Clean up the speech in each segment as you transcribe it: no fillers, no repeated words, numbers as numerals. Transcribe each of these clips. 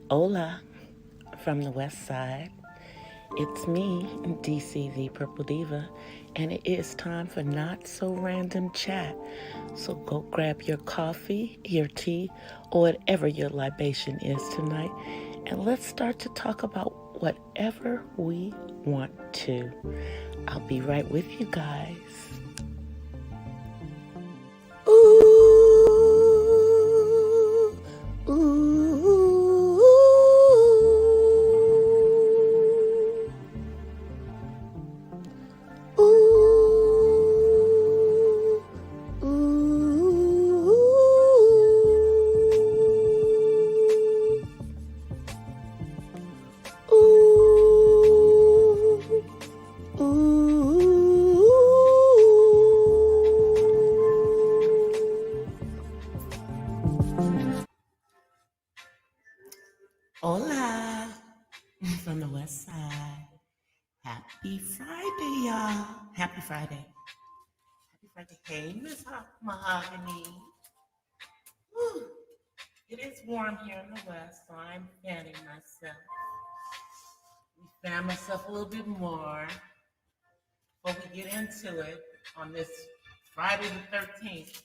Hola from the west side. It's me, DC the Purple Diva, and it is time for Not So Random Chat. So go grab your coffee, your tea, or whatever your libation is tonight, and let's start to talk about whatever we want to. I'll be right with you guys. Ooh, ooh, ooh, ooh, ooh, ooh. Hola from the west side. Happy Friday, y'all. Happy Friday. Happy Friday. Hey, Miss Mahogany. Whew. It is warm here in the west, so I'm fanning myself. We fan myself a little bit more before we get into it on this Friday the 13th.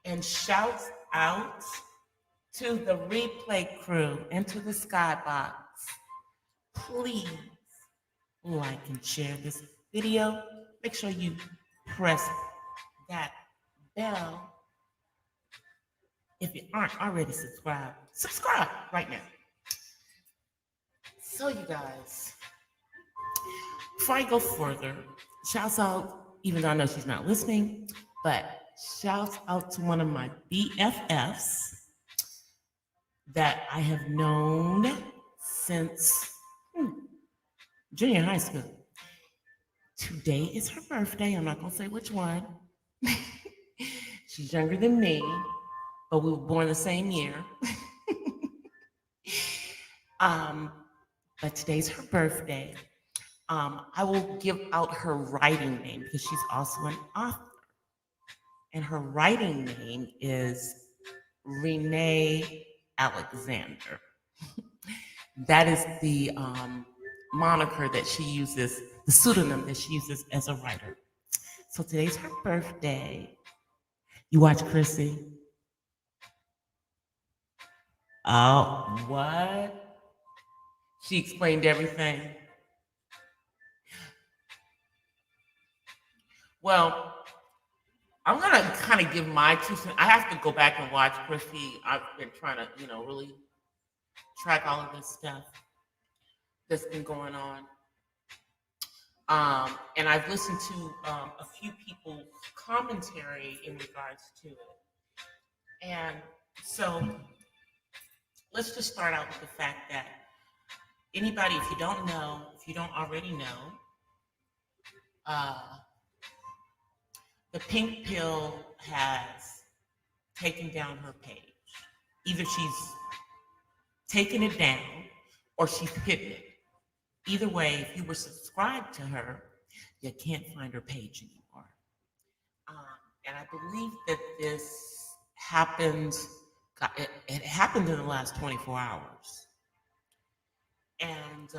And shouts out to the replay crew and to the Skybox. Please like and share this video. Make sure you press that bell. If you aren't already subscribed, subscribe right now. So you guys, before I go further, shouts out, even though I know she's not listening, but shouts out to one of my BFFs that I have known since junior high school. Today is her birthday. I'm not going to say which one. She's younger than me, but we were born the same year. But today's her birthday. I will give out her writing name because she's also an author. And her writing name is Renee Alexander. That is the moniker that she uses, the pseudonym that she uses as a writer. So today's her birthday. You watch Chrissy? Oh, what? She explained everything. Well, I'm gonna kind of give my 2 cents. I have to go back and watch Chrissy. I've been trying to, really track all of this stuff that's been going on. And I've listened to a few people's commentary in regards to it. And so let's just start out with the fact that anybody, if you don't know, if you don't already know, the pink pill has taken down her page. Either she's taken it down or she's hidden it. Either way, if you were subscribed to her, you can't find her page anymore. And I believe that this happened, it happened in the last 24 hours. And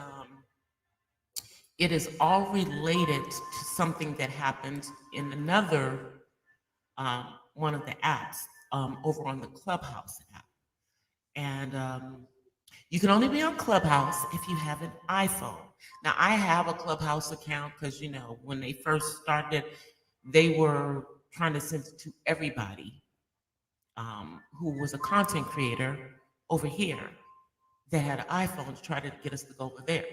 it is all related to something that happened in another one of the apps over on the Clubhouse app. And you can only be on Clubhouse if you have an iPhone. Now, I have a Clubhouse account because, when they first started, they were trying to send it to everybody who was a content creator over here that had an iPhone to try to get us to go over there.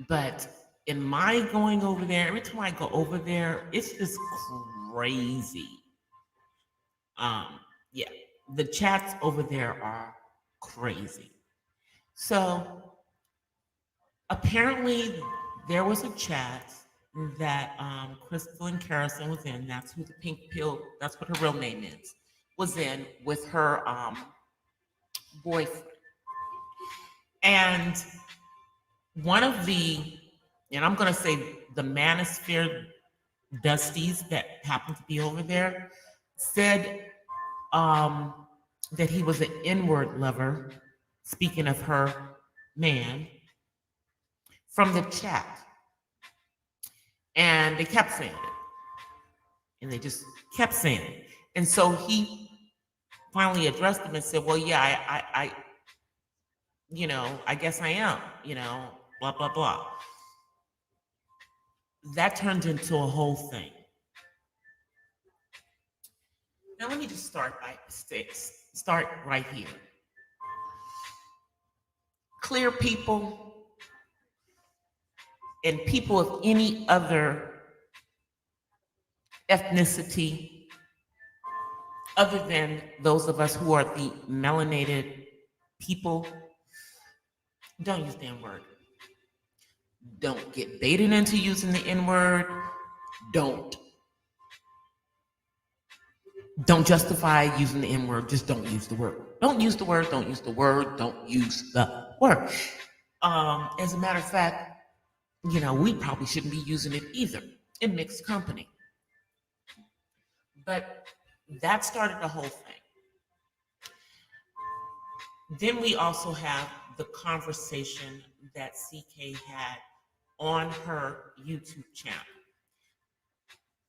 But in my going over there, every time I go over there, it's just crazy. Yeah, the chats over there are crazy. So apparently there was a chat that Crystal and Carison was in. That's who the pink pill, that's what her real name is, was in with her boyfriend. And one of the, and I'm going to say the manosphere dusties that happened to be over there, said that he was an inward lover, speaking of her man, from the chat. And they kept saying it. And they just kept saying it. And so he finally addressed them and said, well, yeah, I guess I am, blah, blah, blah. That turned into a whole thing. Now let me just start right here. Clear people and people of any other ethnicity other than those of us who are the melanated people, don't use the N-word. Don't get baited into using the N-word. Don't justify using the N-word. Just don't use the word. Don't use the word. Don't use the word. Don't use the word. As a matter of fact, we probably shouldn't be using it either in mixed company. But that started the whole thing. Then we also have the conversation that CK had on her YouTube channel.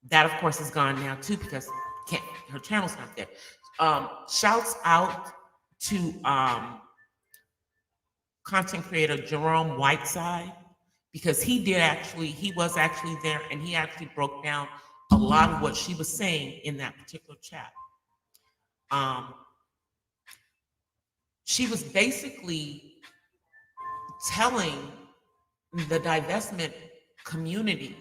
That, of course, is gone now too because her channel's not there. Shouts out to content creator Jerome Whiteside, because he was actually there, and he actually broke down a lot of what she was saying in that particular chat. She was basically telling the divestment community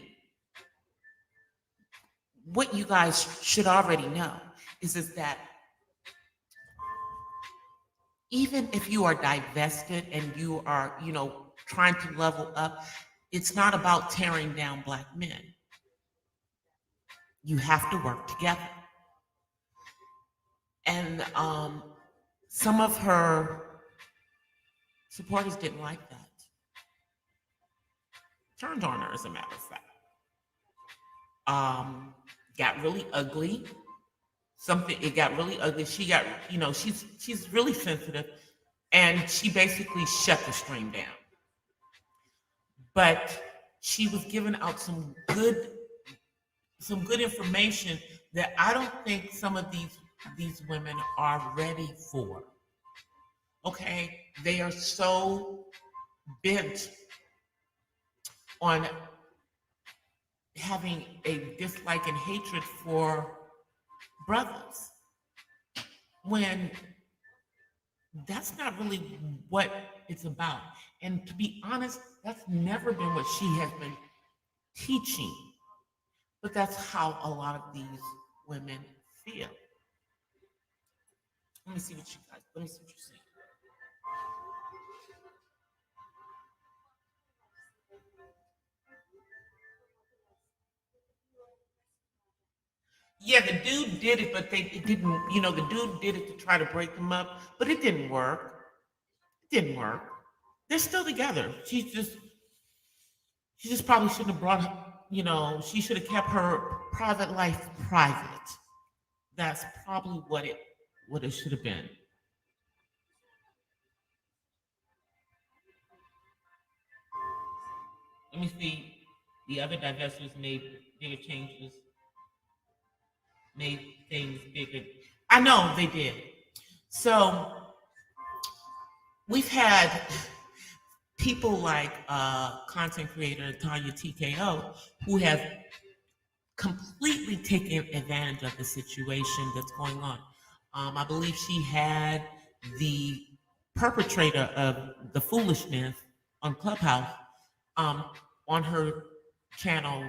what you guys should already know is that even if you are divested and you are, trying to level up, it's not about tearing down Black men. You have to work together. And some of her supporters didn't like that. Turned on her, as a matter of fact. Got really ugly. It got really ugly. She got, she's really sensitive, and she basically shut the stream down. But she was giving out some good information that I don't think some of these women are ready for. Okay, they are so bent on having a dislike and hatred for brothers, when that's not really what it's about. And to be honest, that's never been what she has been teaching. But that's how a lot of these women feel. Let me see what you're saying. Yeah, the dude did it, but it didn't, the dude did it to try to break them up, but it didn't work. It didn't work. They're still together. She just probably shouldn't have brought, she should have kept her private life private. That's probably what it should have been. Let me see. The other divestors made bigger changes, made things bigger. I know they did. So we've had people like content creator Tanya TKO who have completely taken advantage of the situation that's going on. I believe she had the perpetrator of the foolishness on Clubhouse on her channel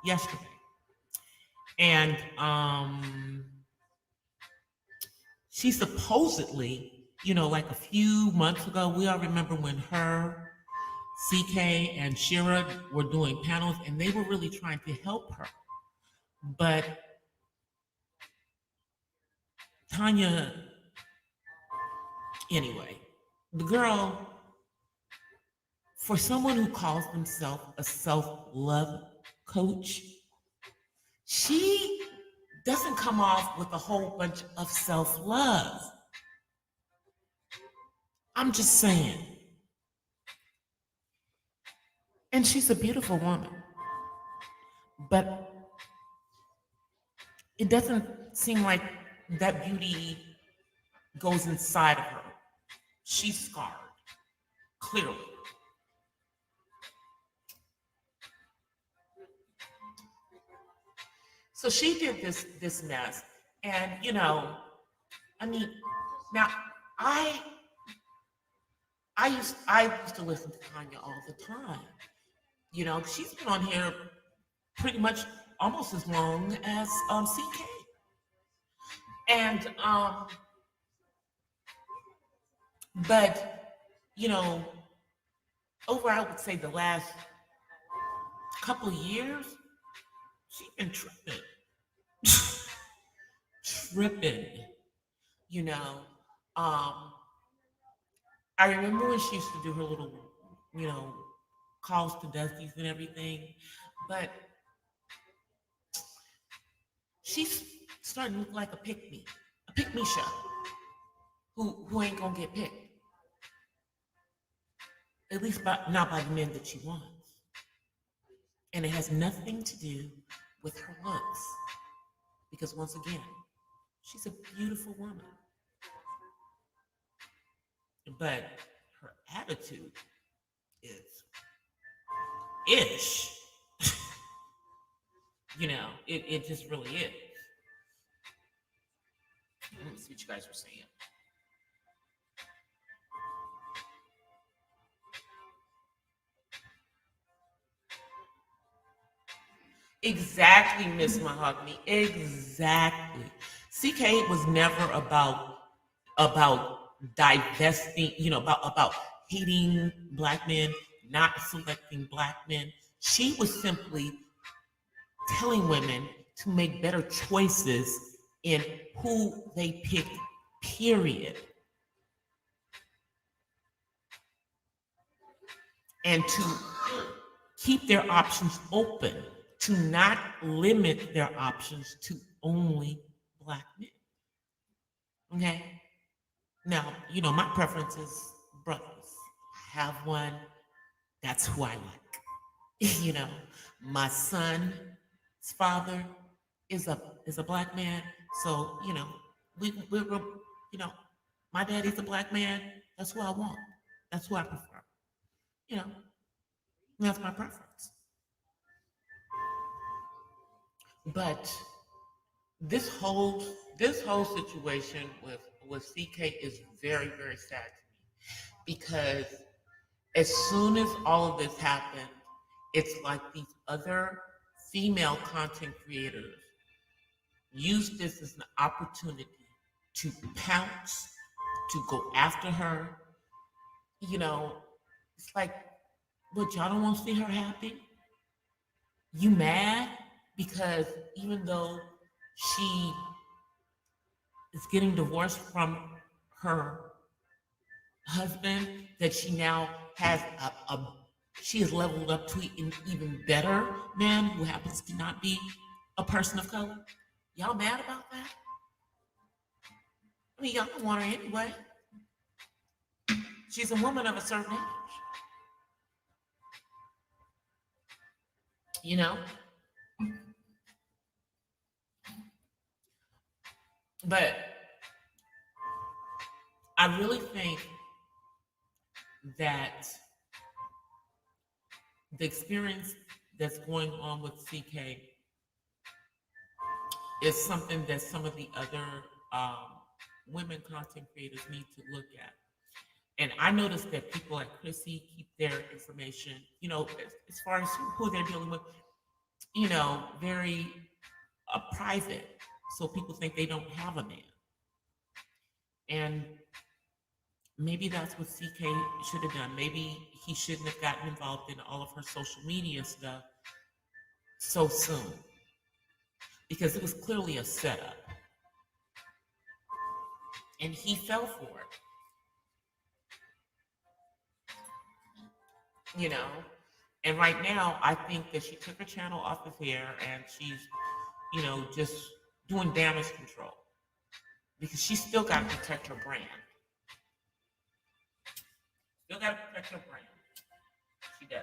yesterday. And she supposedly, like a few months ago, we all remember when her, CK, and Shira were doing panels, and they were really trying to help her. But Tanya, anyway, the girl, for someone who calls themselves a self-love coach, she doesn't come off with a whole bunch of self-love. I'm just saying. And she's a beautiful woman. But it doesn't seem like that beauty goes inside of her. She's scarred, clearly. So she did this mess, and I mean, now I I used to listen to Tanya all the time. She's been on here pretty much almost as long as CK, and but you know, over I would say the last couple of years, she's been tripping, tripping. You know, um, I remember when she used to do her little, you know, calls to Dusties and everything, but she's starting to look like a pick me show, who ain't gonna get picked, at least not by the men that she wants, and it has nothing to do with her looks, because once again, she's a beautiful woman, but her attitude is ish. It just really is. Let me see what you guys were saying. Exactly, Miss Mahogany. Exactly. CK was never about divesting, about hating black men, not selecting black men. She was simply telling women to make better choices in who they picked, period. And to keep their options open, to not limit their options to only black men. Okay? Now, my preference is brothers. I have one. That's who I like. you know, my son's father is a black man. So, we're you know, my daddy's a black man. That's who I want. That's who I prefer. You know, that's my preference. But this whole this whole situation with CK is very, very sad to me, because as soon as all of this happened, it's like these other female content creators use this as an opportunity to pounce, to go after her. You know, it's like, what, y'all don't want to see her happy? You mad because even though she is getting divorced from her husband, that she now has she is leveled up to an even better man who happens to not be a person of color? Y'all mad about that? I mean, y'all don't want her anyway. She's a woman of a certain age, you know? But I really think that the experience that's going on with CK is something that some of the other women content creators need to look at. And I noticed that people like Chrissy keep their information, as far as who they're dealing with, very private. So people think they don't have a man. And maybe that's what CK should have done. Maybe he shouldn't have gotten involved in all of her social media stuff so soon, because it was clearly a setup. And he fell for it. And right now, I think that she took her channel off of air, and she's, just doing damage control, because she's still got to protect her brand. Still got to protect her brand. She does.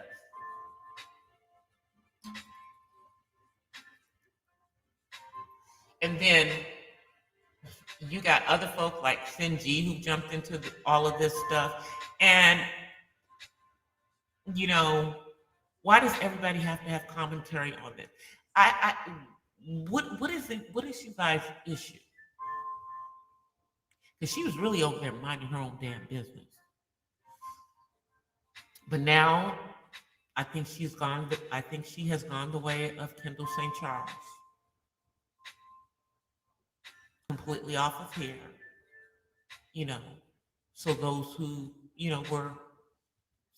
And then you got other folk like Shinji who jumped into all of this stuff. And, you know, why does everybody have to have commentary on this? What is it? What is you guys' issue? Because she was really over there minding her own damn business. But now, I think she has gone the way of Kendall St. Charles, completely off of here. You know, so those who were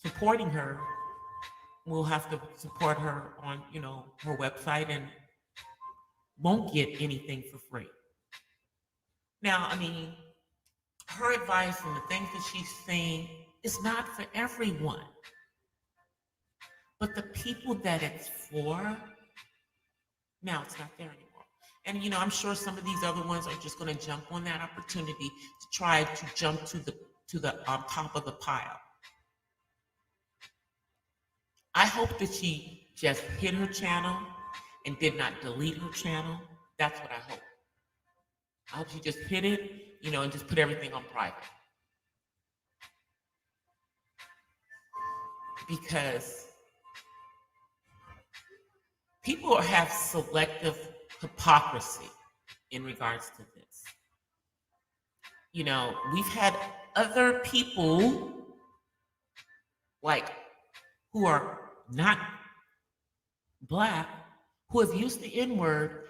supporting her will have to support her on her website and won't get anything for free. Now, I mean, her advice and the things that she's saying is not for everyone. But the people that it's for, now it's not there anymore. And I'm sure some of these other ones are just going to jump on that opportunity to try to jump to the top of the pile. I hope that she just hit her channel and did not delete her channel. That's what I hope. I hope she just hit it, and just put everything on private. Because people have selective hypocrisy in regards to this. We've had other people who are not Black who have used the N-word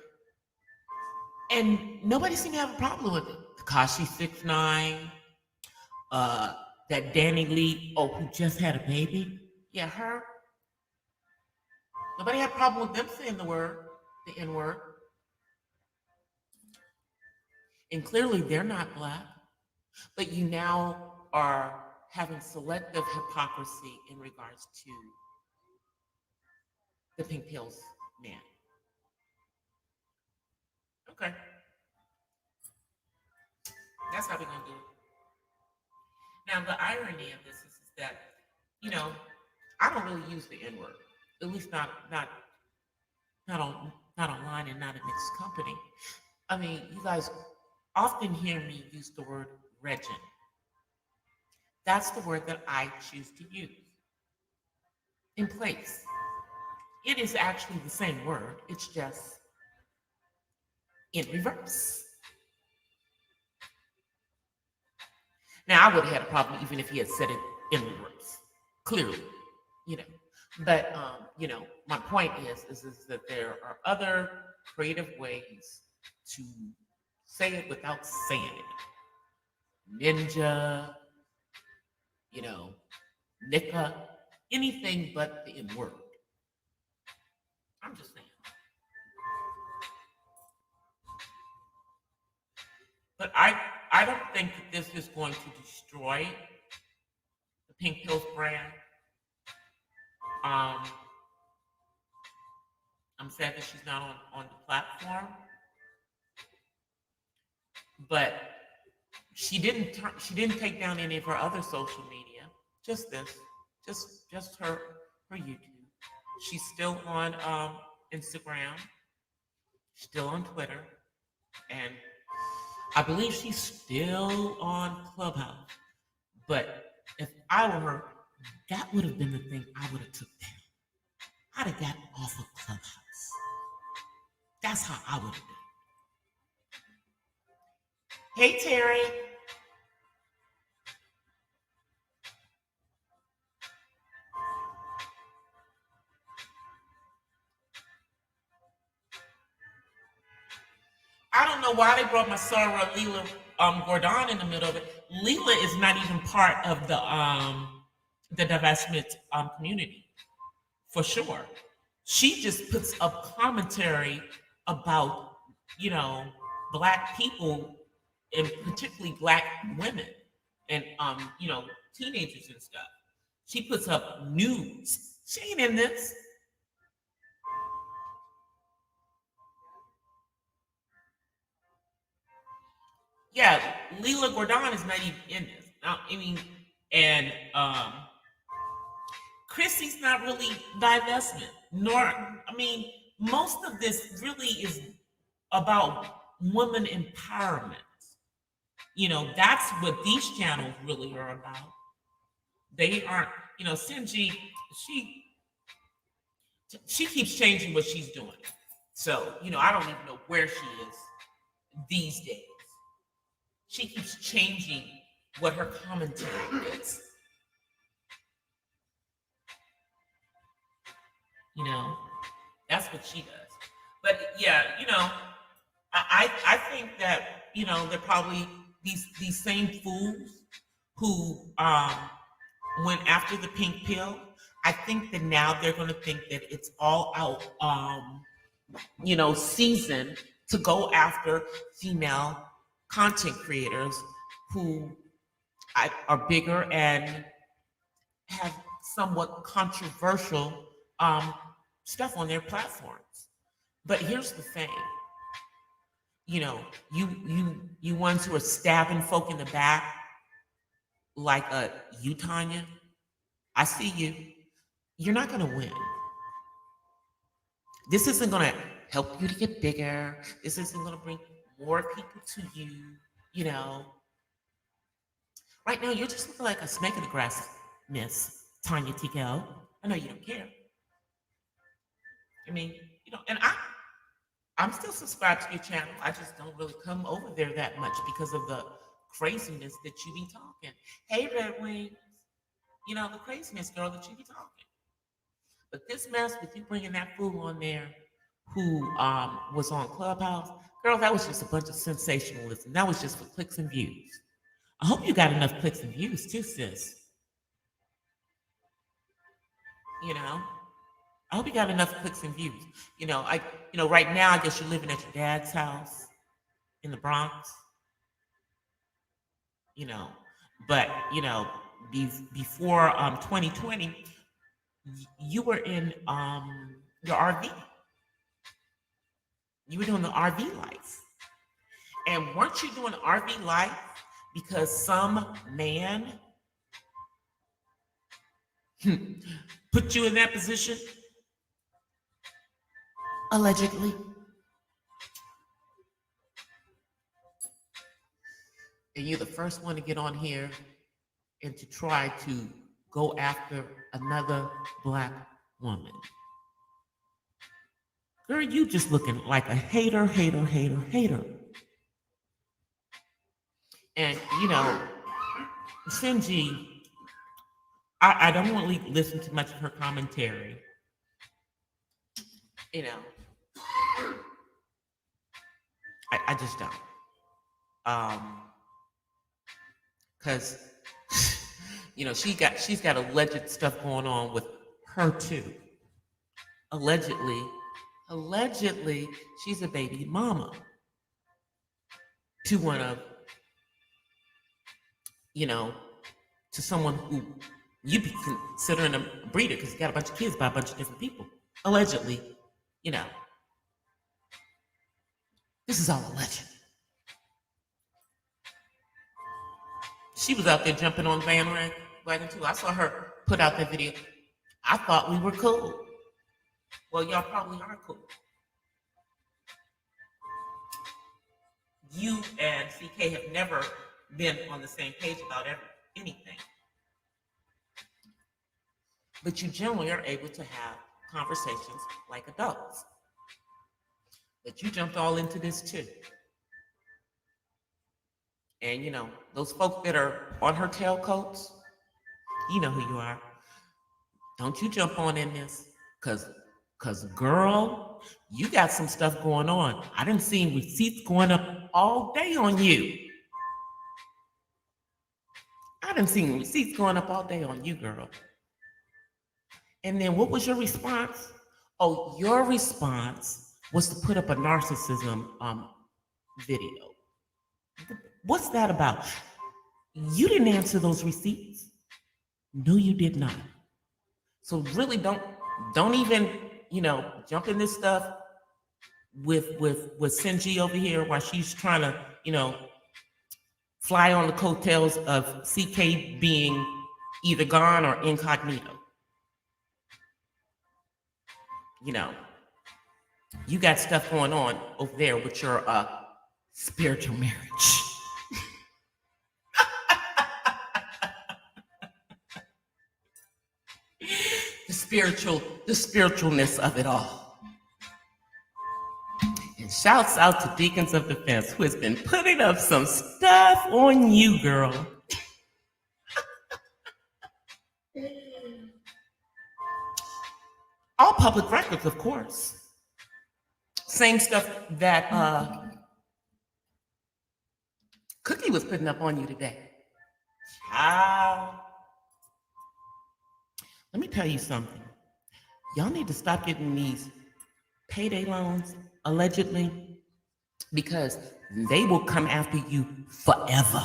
and nobody seemed to have a problem with it. Tekashi 6ix9ine, that Danny Lee, who just had a baby. Yeah, her. Nobody had a problem with them saying the N-word. And clearly they're not Black. But you now are having selective hypocrisy in regards to the Pink Pills man. Okay. That's how we're going to do it. Now, the irony of this is that, I don't really use the N-word. At least not online and not in mixed company. I mean, you guys often hear me use the word regin. That's the word that I choose to use in place. It is actually the same word. It's just in reverse. Now, I would have had a problem even if he had said it in reverse, clearly, But, my point is that there are other creative ways to say it without saying it. Ninja, Nika, anything but the N-word. I'm just saying. But I don't think that this is going to destroy the Pink Pills brand. I'm sad that she's not on the platform. But she didn't take down any of her other social media. Just this. Just her YouTube. She's still on Instagram, still on Twitter, and I believe she's still on Clubhouse. But if I were her, that would have been the thing I would have took down. I'd have got off of Clubhouse. That's how I would have done. Hey, Terry. I don't know why they brought my soror Leela Gordon in the middle of it. Leela is not even part of the divestment community, for sure. She just puts up commentary about, Black people and particularly Black women and, teenagers and stuff. She puts up news. She ain't in this. Yeah, Leela Gordon is not even in this. Now, I mean, And Chrissy's not really divestment, nor, I mean, most of this really is about women empowerment. That's what these channels really are about. They aren't, Sinji, she she keeps changing what she's doing. So, I don't even know where she is these days. She keeps changing what her commentary is. That's what she does. But yeah, I think that, they're probably these same fools who went after the pink pill. I think that now they're going to think that it's all out, season to go after female content creators who are bigger and have somewhat controversial stuff on their platforms. But here's the thing, you ones who are stabbing folk in the back, like you, Tanya, I see you. You're not going to win. This isn't going to help you to get bigger. This isn't going to bring more people to you. Right now, you're just looking like a snake in the grass, Miss Tanya TKO. I know you don't care. I mean, and I'm still subscribed to your channel. I just don't really come over there that much because of the craziness that you be talking. Hey, Red Wings, the craziness, girl, that you be talking. But this mess with you bringing that fool on there who was on Clubhouse, girl, that was just a bunch of sensationalism. That was just for clicks and views. I hope you got enough clicks and views too, sis. I hope you got enough clicks and views. Right now, I guess you're living at your dad's house in the Bronx. But before 2020, you were in your RV. You were doing the RV life. And weren't you doing RV life because some man put you in that position? Allegedly. And you're the first one to get on here and to try to go after another Black woman. Girl, you just looking like a hater. And, Sinji, I don't want to listen to much of her commentary. I just don't. Because, she's got alleged stuff going on with her too. Allegedly, she's a baby mama to one of, to someone who you be considering a breeder because you got a bunch of kids by a bunch of different people. Allegedly, this is all alleged. She was out there jumping on bandwagon too. I saw her put out that video. I thought we were cool. Well, y'all probably are cool. You and CK have never been on the same page about anything. But you generally are able to have conversations like adults. But you jumped all into this too. And those folk that are on her tailcoats, you know who you are. Don't you jump on in this, cause girl, you got some stuff going on. I didn't see receipts going up all day on you. Girl. And then what was your response? Oh, your response was to put up a narcissism video. What's that about? You didn't answer those receipts. No, you did not. So really don't even, jump in this stuff with Sinji over here while she's trying to, fly on the coattails of CK being either gone or incognito. You know, you got stuff going on over there with your spiritual marriage. The spiritualness of it all. And shouts out to Deacons of Defense, who has been putting up some stuff on you, girl. All public records, of course. Same stuff that Cookie was putting up on you today. Let me tell you something. Y'all need to stop getting these payday loans, allegedly, because they will come after you forever.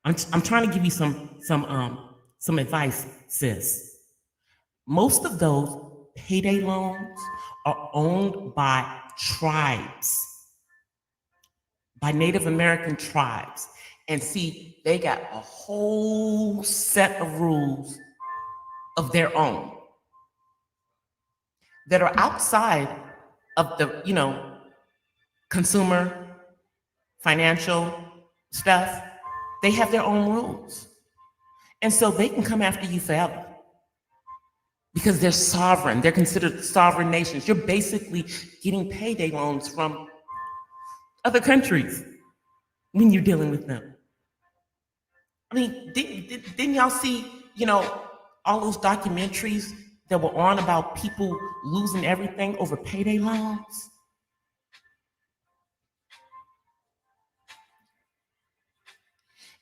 I'm trying to give you some advice, sis. Most of those payday loans are owned by tribes, by Native American tribes. And see, they got a whole set of rules of their own that are outside of the, consumer, financial stuff. They have their own rules. And so they can come after you forever because they're sovereign. They're considered sovereign nations. You're basically getting payday loans from other countries when you're dealing with them. I mean, didn't y'all see, all those documentaries that were on about people losing everything over payday loans?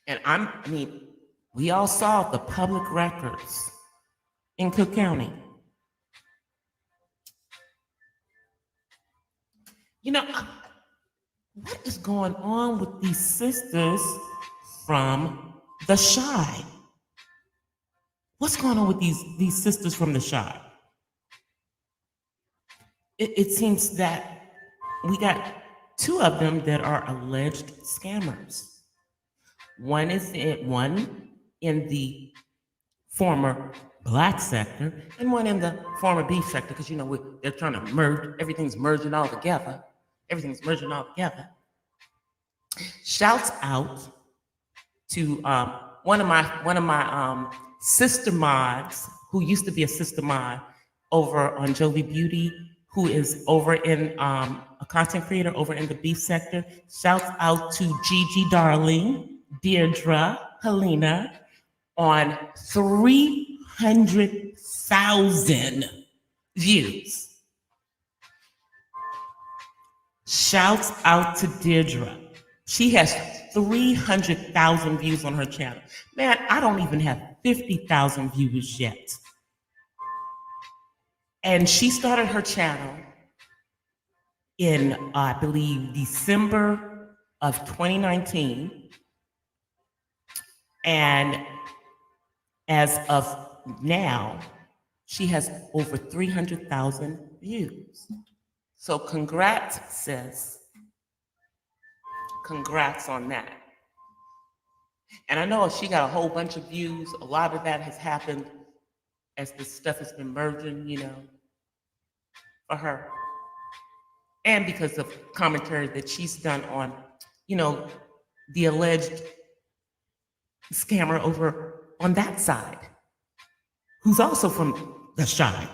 And we all saw the public records in Cook County. What is going on with these sisters from the Chi? What's going on with these sisters from the Chi? It seems that we got two of them that are alleged scammers. One in the former Black sector and one in the former beef sector, because they're trying to merge, everything's merging all together. Shouts out to one of my sister mods, who used to be a sister mod over on Jovi Beauty, who is over in a content creator over in the beef sector. Shouts out to Gigi Darling, Deirdre, Helena, on 300,000 views. Shouts out to Deirdre. She has 300,000 views on her channel. Man, I don't even have 50,000 views yet. And she started her channel in, I believe, December of 2019. And as of now, she has over 300,000 views. So congrats, sis. Congrats on that. And I know she got a whole bunch of views. A lot of that has happened as this stuff has been merging, for her. And because of commentary that she's done on, the alleged scammer over on that side, who's also from the Chi.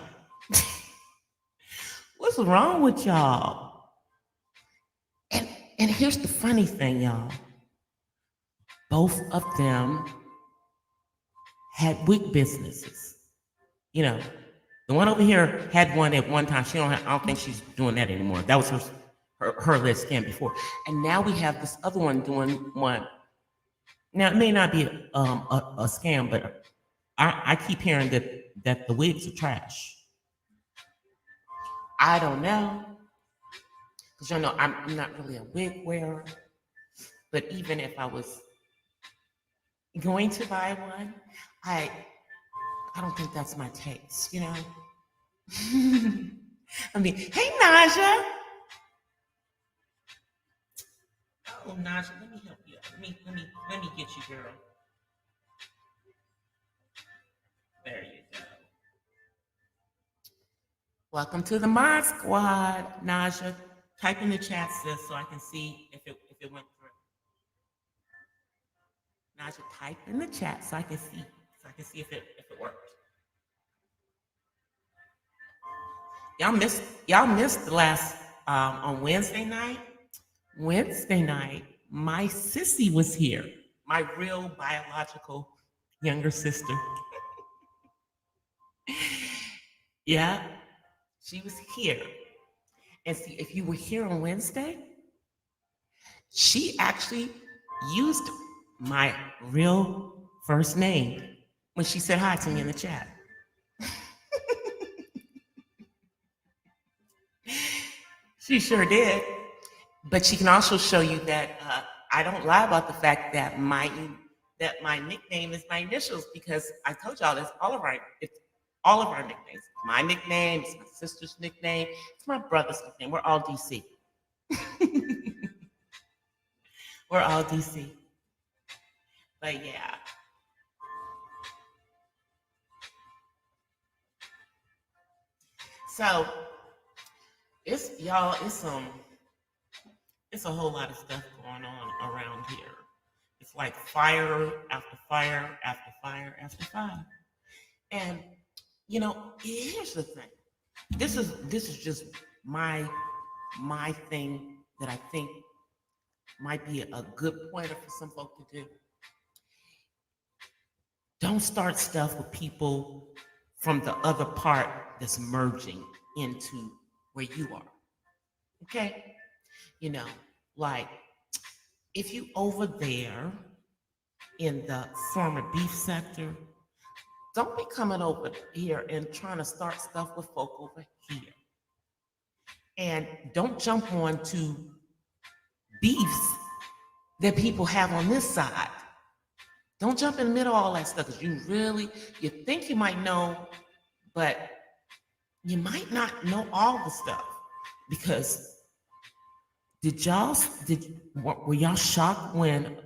What's wrong with y'all? And here's the funny thing, y'all. Both of them had wig businesses. The one over here had one at one time. I don't think she's doing that anymore. That was her list scam before. And now we have this other one doing one. Now, it may not be a scam, but I keep hearing that the wigs are trash. I don't know. Because I'm not really a wig wearer. But even if I was going to buy one, I don't think that's my taste, hey, Naja. Oh, Naja, let me help you. Let me get you, girl. Welcome to the Mod Squad, Naja. Type in the chat, sis, so I can see if it went through. Naja, type in the chat so I can see if it worked. Y'all missed the last on Wednesday night. Wednesday night, my sissy was here, my real biological younger sister. Yeah, she was here. And see, if you were here on Wednesday, she actually used my real first name when she said hi to me in the chat. She sure did. But she can also show you that I don't lie about the fact that my nickname is my initials, because I told y'all it's all of our nicknames. My nickname, it's my sister's nickname, it's my brother's nickname. We're all DC. We're all DC. But yeah. So it's a whole lot of stuff going on around here. It's like fire after fire after fire after fire. And here's the thing. This is just my thing that I think might be a good pointer for some folk to do. Don't start stuff with people from the other part that's merging into where you are. Okay? You know, like if you over there in the former beef sector, don't be coming over here and trying to start stuff with folk over here. And don't jump on to beefs that people have on this side. Don't jump in the middle of all that stuff, because you think you might know, but you might not know all the stuff. Because were y'all shocked when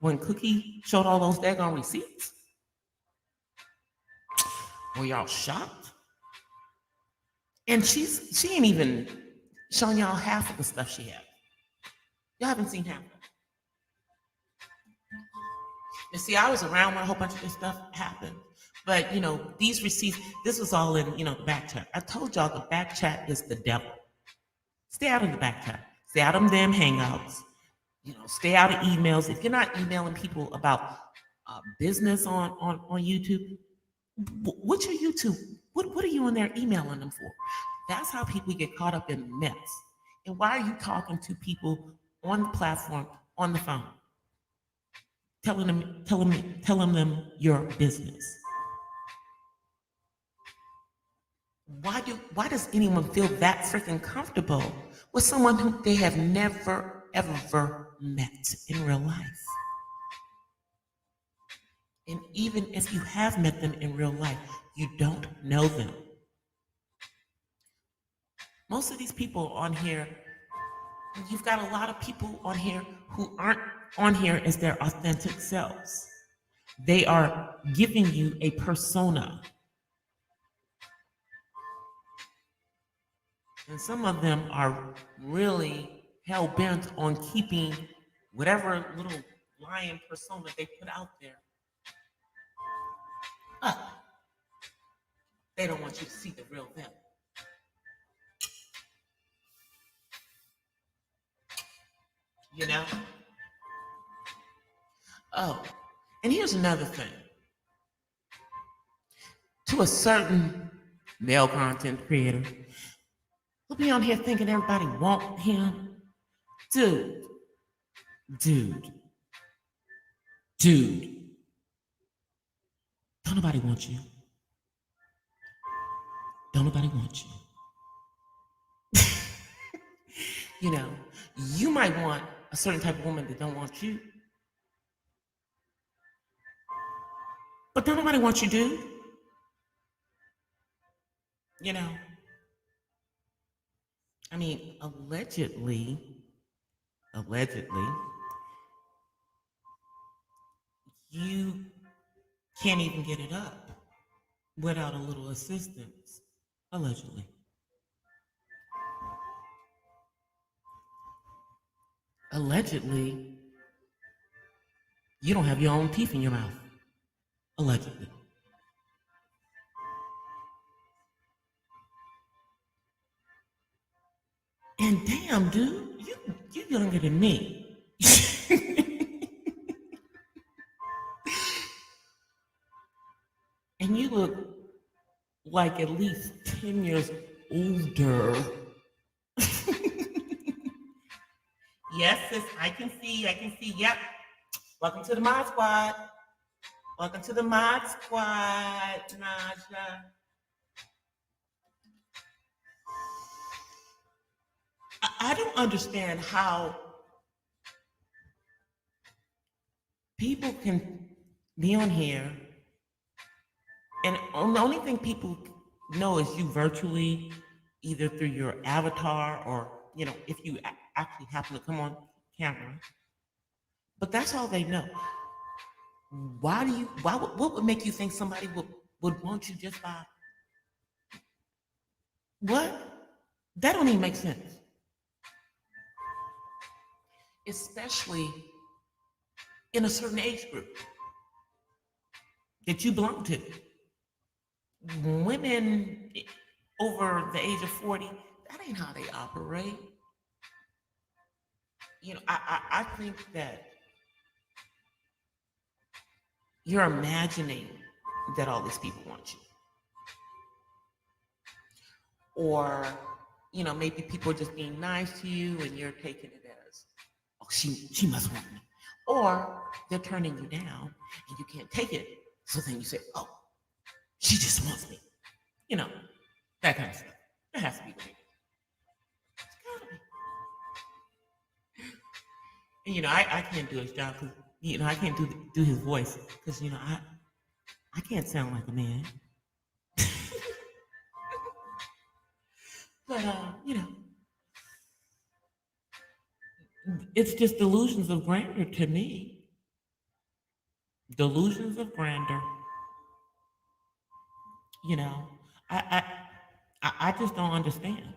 Cookie showed all those daggone receipts? Were y'all shocked? And she ain't even showing y'all half of the stuff she had. Y'all haven't seen half of it. And see, I was around when a whole bunch of this stuff happened. But these receipts, this was all in the back chat. I told y'all the back chat is the devil. Stay out of the back chat. Stay out of them damn hangouts. Stay out of emails. If you're not emailing people about business on YouTube, what's your YouTube? What are you in there emailing them for? That's how people get caught up in mess. And why are you talking to people on the platform, on the phone, telling them your business? Why does anyone feel that freaking comfortable with someone who they have never ever met in real life? And even if you have met them in real life, you don't know them. Most of these people on here, you've got a lot of people on here who aren't on here as their authentic selves. They are giving you a persona. And some of them are really hell-bent on keeping whatever little lying persona they put out there up. They don't want you to see the real them. Oh, and here's another thing. To a certain male content creator, he'll be on here thinking everybody want him. Dude. Don't nobody want you. Don't nobody want you. You might want a certain type of woman that don't want you. But don't nobody want you, dude. I mean, allegedly, you can't even get it up without a little assistance. Allegedly. Allegedly, you don't have your own teeth in your mouth. Allegedly. And damn, dude, you younger than me. And you look like at least 10 years older. Yes, sis, I can see. Yep. Welcome to the Mod Squad. Welcome to the Mod Squad, Naja. I don't understand how people can be on here and the only thing people know is you virtually, either through your avatar or, if you actually happen to come on camera. But that's all they know. What would make you think somebody would want you just by what? That don't even make sense. Especially in a certain age group that you belong to. Women over the age of 40, that ain't how they operate. I think that you're imagining that all these people want you. Or, maybe people are just being nice to you and you're taking it as, oh, she must want me. Or they're turning you down and you can't take it. So then you say, oh, she just wants me. That kind of stuff. That has to be right. It's gotta be. And I can't do his job because I can't do his voice because I can't sound like a man. But it's just delusions of grandeur to me. Delusions of grandeur. You know, I I just don't understand.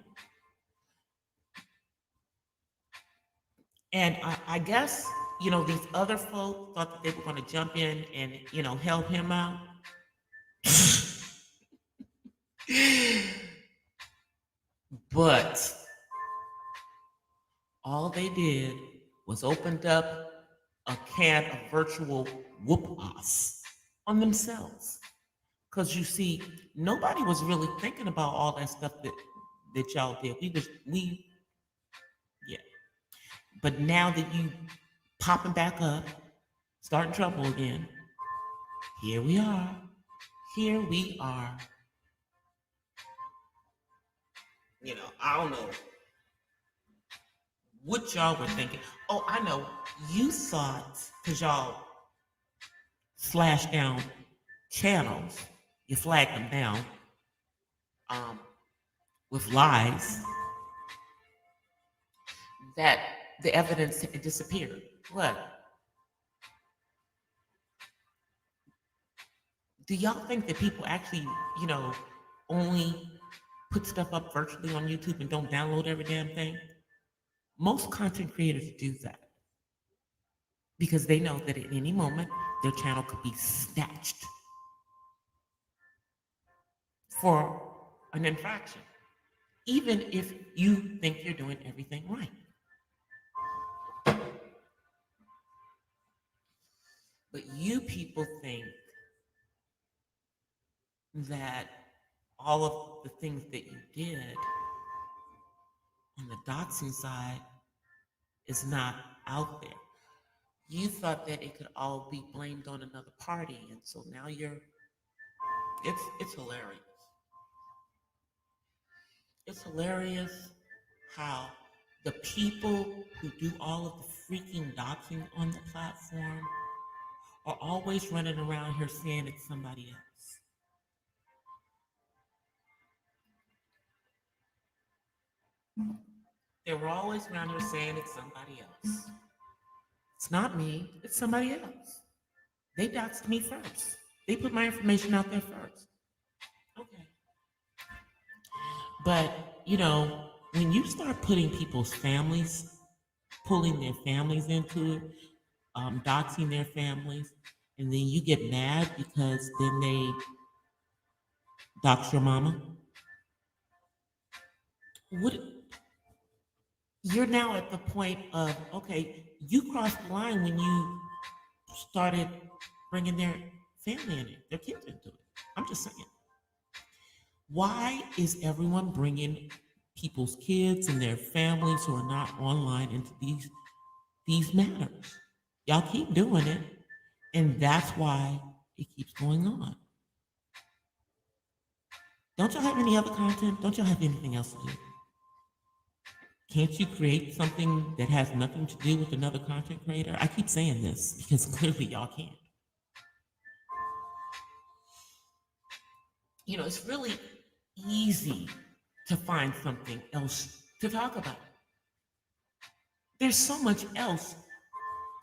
And I guess these other folk thought that they were going to jump in and help him out. But all they did was opened up a can of virtual whoop ass on themselves. Because you see, nobody was really thinking about all that stuff that y'all did. Yeah. But now that you popping back up, starting trouble again, here we are. Here we are. I don't know what y'all were thinking. Oh, I know. You thought, because y'all slashed down channels, you flagged them down um, with lies, that the evidence had disappeared. What? Do y'all think that people actually, only put stuff up virtually on YouTube and don't download every damn thing? Most content creators do that because they know that at any moment their channel could be snatched for an infraction, even if you think you're doing everything right. But you people think that all of the things that you did on the doxing side is not out there. You thought that it could all be blamed on another party, and so now it's hilarious. It's hilarious how the people who do all of the freaking doxing on the platform are always running around here saying it's somebody else. They were always around here saying it's somebody else. It's not me, it's somebody else. They doxed me first. They put my information out there first. Okay. But, when you start putting people's families, pulling their families into it, doxing their families, and then you get mad because then they dox your mama, what, you're now at the point of, okay, you crossed the line when you started bringing their family in it, their kids into it. I'm just saying. Why is everyone bringing people's kids and their families who are not online into these matters? Y'all keep doing it, and that's why it keeps going on. Don't y'all have any other content? Don't y'all have anything else to do? Can't you create something that has nothing to do with another content creator? I keep saying this because clearly y'all can't. It's really easy to find something else to talk about. There's so much else,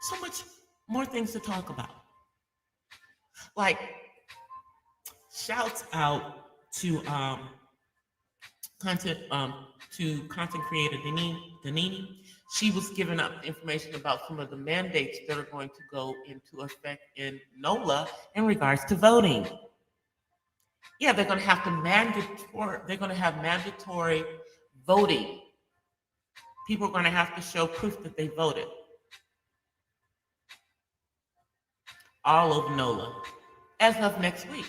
so much more things to talk about. Like, shouts out to content content creator Danini. She was giving up information about some of the mandates that are going to go into effect in NOLA in regards to voting. Yeah, they're going to have mandatory voting. People are going to have to show proof that they voted all over NOLA as of next week.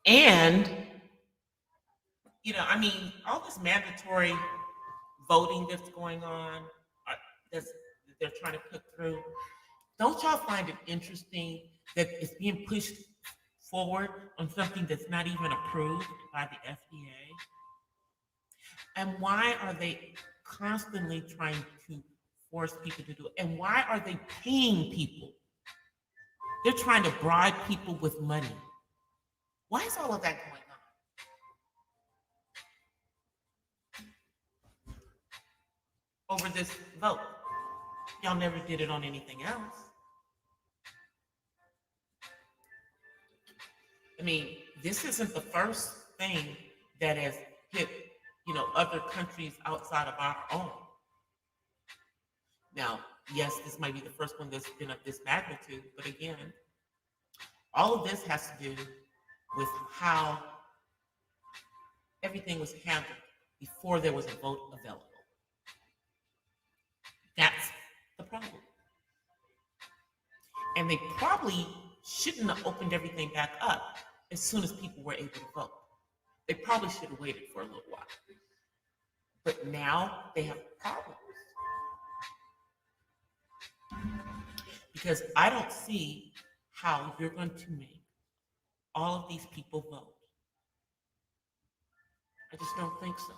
And, all this mandatory voting that's going on, that they're trying to put through, don't y'all find it interesting that it's being pushed forward on something that's not even approved by the FDA? And why are they constantly trying to force people to do it? And why are they paying people? They're trying to bribe people with money. Why is all of that going on over this vote? Y'all never did it on anything else. This isn't the first thing that has hit, other countries outside of our own. Now, yes, this might be the first one that's been of this magnitude, but again, all of this has to do with how everything was handled before there was a vote available. That's the problem. And they probably shouldn't have opened everything back up as soon as people were able to vote. They probably should have waited for a little while. But now they have problems. Because I don't see how you're going to make all of these people vote. I just don't think so.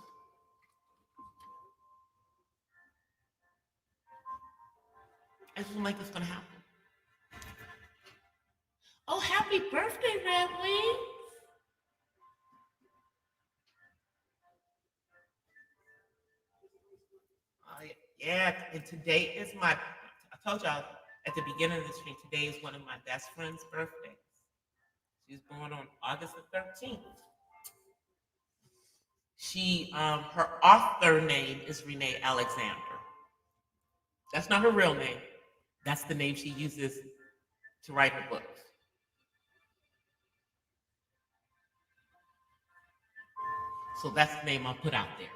I just don't think it's going to happen. Oh, happy birthday, Red Wings! Yeah, and today is I told y'all at the beginning of the stream, today is one of my best friend's birthdays. She was born on August the 13th. Her author name is Renee Alexander. That's not her real name. That's the name she uses to write her books. So that's the name I'll put out there.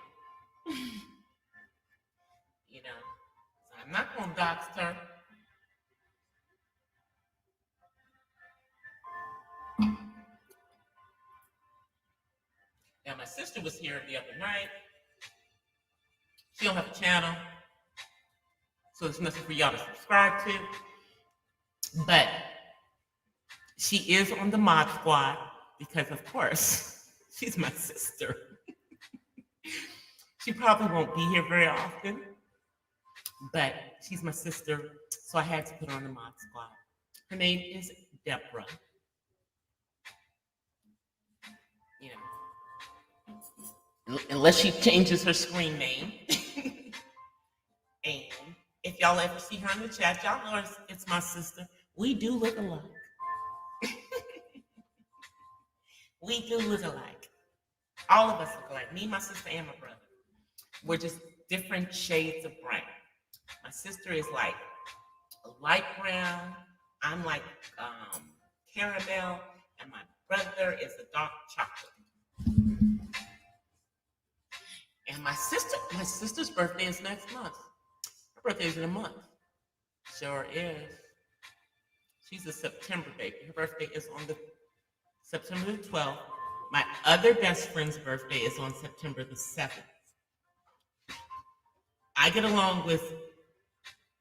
So I'm not going to dox her. Now, my sister was here the other night. She don't have a channel, so there's nothing for y'all to subscribe to. But she is on the mod squad because, of course, she's my sister. She probably won't be here very often, but she's my sister, so I had to put her on the mod squad. Her name is Deborah. Unless she changes her screen name. And if y'all ever see her in the chat, y'all know it's my sister. We do look alike. We do look alike. All of us look alike. Me, my sister, and my brother. We're just different shades of brown. My sister is like a light brown. I'm like caramel, and my brother is a dark chocolate. And my sister's birthday is next month. Her birthday is in a month. Sure is. She's a September baby. Her birthday is on the September the 12th. My other best friend's birthday is on September the 7th. I get along with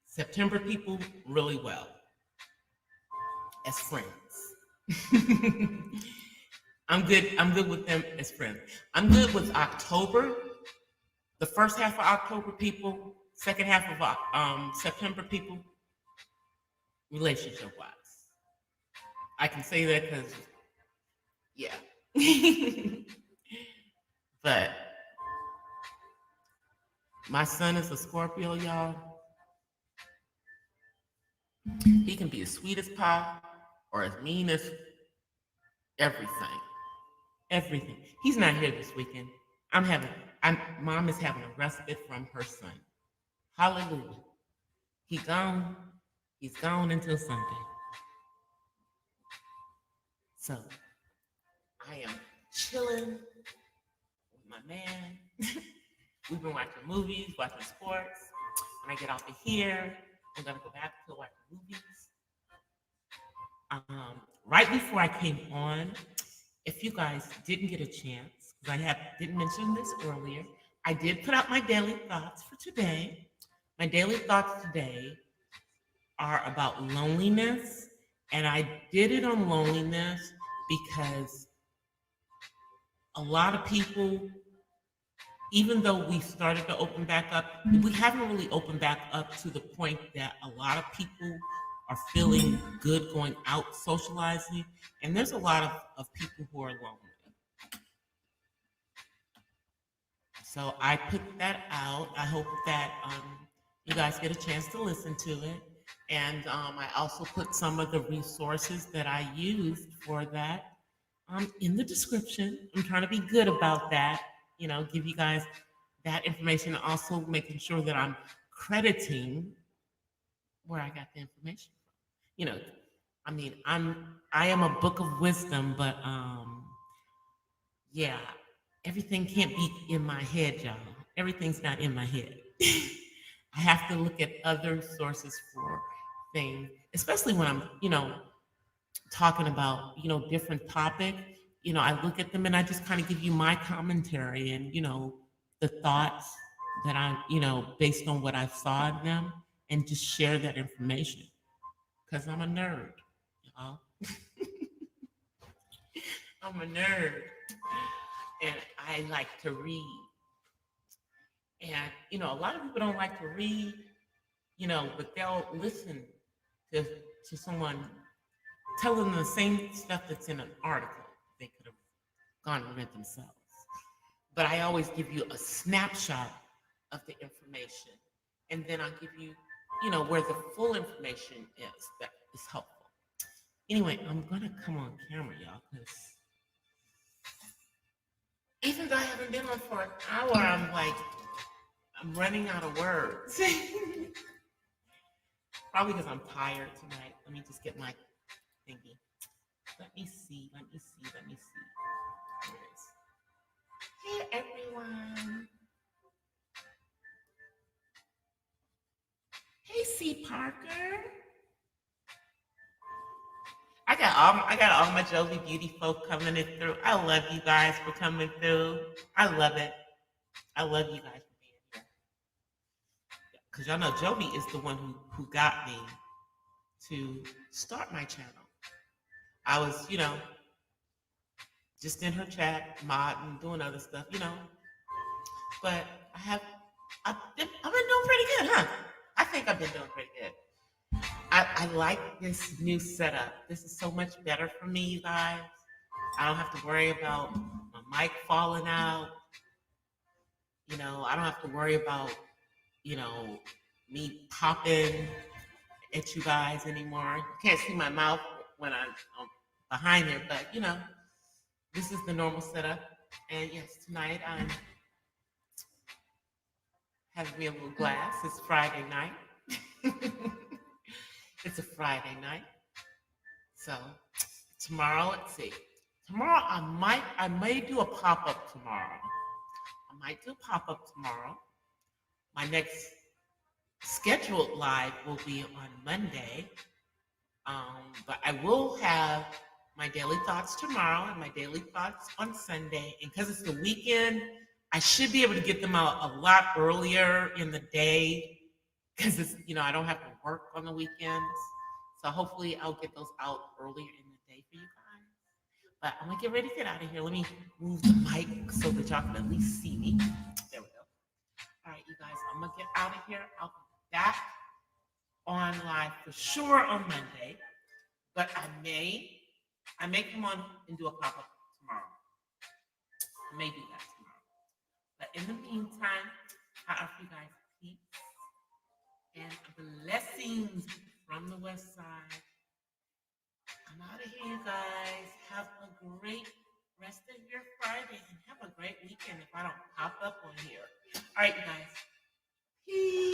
September people really well as friends. I'm good with them as friends. I'm good with October, the first half of October people, second half of September people, relationship wise. I can say that because, yeah. But my son is a Scorpio, y'all. He can be as sweet as pie or as mean as everything. Everything. He's not here this weekend. Mom is having a respite from her son. Hallelujah. He's gone until Sunday. So I am chilling with my man. We've been watching movies, watching sports. When I get off of here, I'm gonna go back to watch movies. Right before I came on, if you guys didn't get a chance, because I didn't mention this earlier, I did put out my daily thoughts for today. My daily thoughts today are about loneliness, and I did it on loneliness because a lot of people, even though we started to open back up, we haven't really opened back up to the point that a lot of people are feeling good going out socializing, and there's a lot of people who are lonely. So I put that out. I hope that you guys get a chance to listen to it. And I also put some of the resources that I used for that in the description. I'm trying to be good about that, give you guys that information, also making sure that I'm crediting where I got the information from. I am a book of wisdom, but yeah, everything can't be in my head, y'all. Everything's not in my head. I have to look at other sources for things, especially when I'm, talking about, different topic. I look at them and I just kind of give you my commentary and, the thoughts that I, based on what I saw in them, and just share that information. Because I'm a nerd, y'all. I'm a nerd. And I like to read. And, a lot of people don't like to read, but they'll listen to someone telling them the same stuff that's in an article they could have gone and read themselves. But I always give you a snapshot of the information. And then I'll give you, where the full information is that is helpful. Anyway, I'm going to come on camera, y'all, because even though I haven't been on for an hour, I'm running out of words. Probably because I'm tired tonight. Let me just get my thingy. Let me see. Here it is. Hey, everyone. Hey, C. Parker. I got all my Jovi Beauty folk coming in through. I love you guys for coming through. I love it. I love you guys for being here. Because y'all know Jovi is the one who got me to start my channel. I was, just in her chat, modding, doing other stuff, But I've been doing pretty good, huh? I think I've been doing pretty good. I like this new setup. This is so much better for me, you guys. I don't have to worry about my mic falling out. I don't have to worry about, me popping at you guys anymore. You can't see my mouth when I'm behind it, but, This is the normal setup. And yes, tonight I'm having me a little glass. It's Friday night. It's a Friday night. So tomorrow, let's see. Tomorrow I may do a pop-up tomorrow. I might do a pop-up tomorrow. My next scheduled live will be on Monday. But I will have my daily thoughts tomorrow and my daily thoughts on Sunday. And because it's the weekend, I should be able to get them out a lot earlier in the day because it's, I don't have to work on the weekends. So hopefully I'll get those out earlier in the day for you guys. But I'm gonna get ready to get out of here. Let me move the mic so that y'all can at least see me. There we go. All right, you guys, I'm gonna get out of here. I'll be back on live for sure on Monday, but I may come on and do a pop-up tomorrow. I may do that tomorrow. But in the meantime, I offer you guys peace and blessings from the West Side. I'm out of here, you guys. Have a great rest of your Friday and have a great weekend if I don't pop up on here. All right, you guys. Peace.